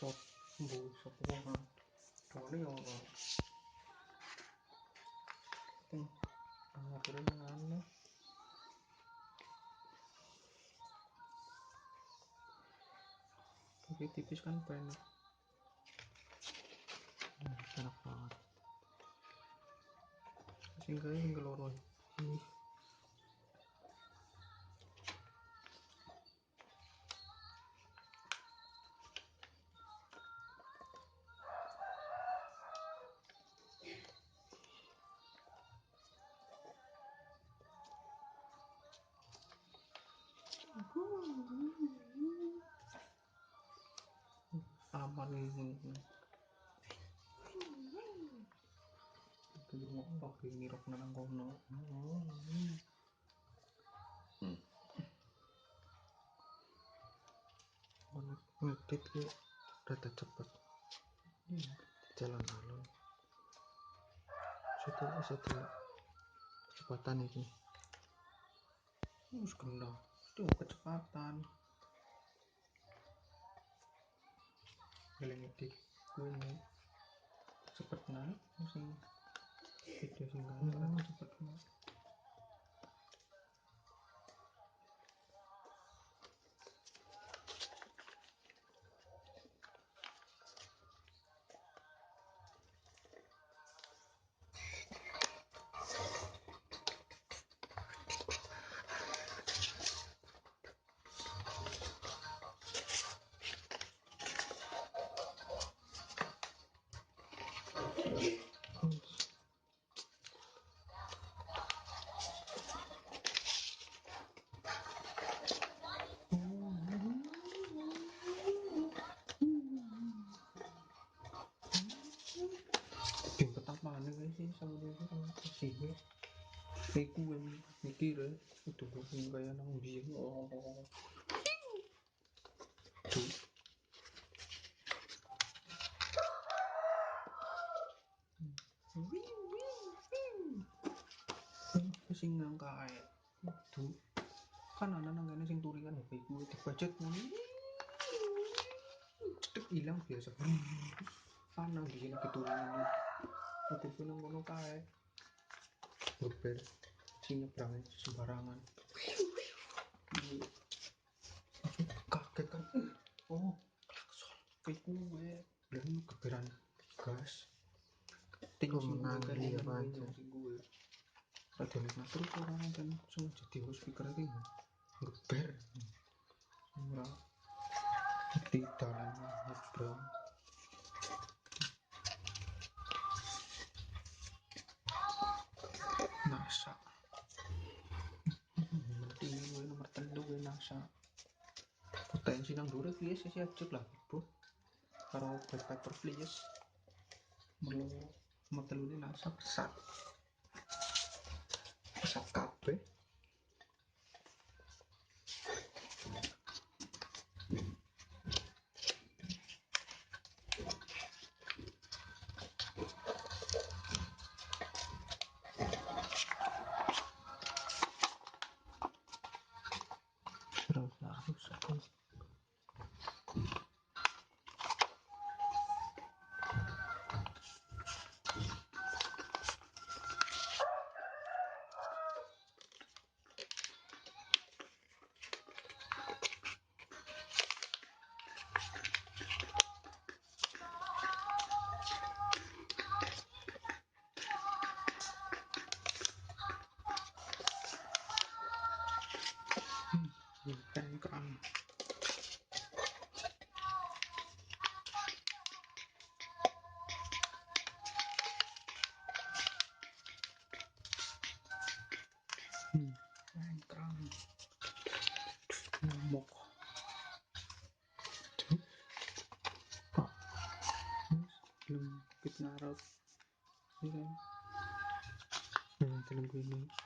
sop bu sop wong soalnya ya ora akhirnya ngene tapi tipis kan enak enak banget sehingga loro aman ini ngopo ini rok nang kono ngedit ki rada cepet jalan alon setelah kecepatan ini harus kena itu kecepatan ngedit gue ini cepet naik sing video singkat cepet naik Yang pertama nih sih sama dia sih iku mikir itu bukan kayak nang biyen sing nang kae itu kan ana nang kene sing turingan HP ku dibajut cetek ilang biasa ana biyen keturunan itu pun nang kono kae beber sing nyebrang sembarangan kaget kan oh klakson iku dan keberan gas tinggal sing kalian sing gue ada terus orang kan semua jadi speaker ini ngeber semua di dalam nyebrang NASA penting gue nomor 3 gue NASA potensi nang dure piye sih aja lah bro karo black paper please melu metelune NASA pesat kabeh terus keren ngomong belum kita narap ini kan film ini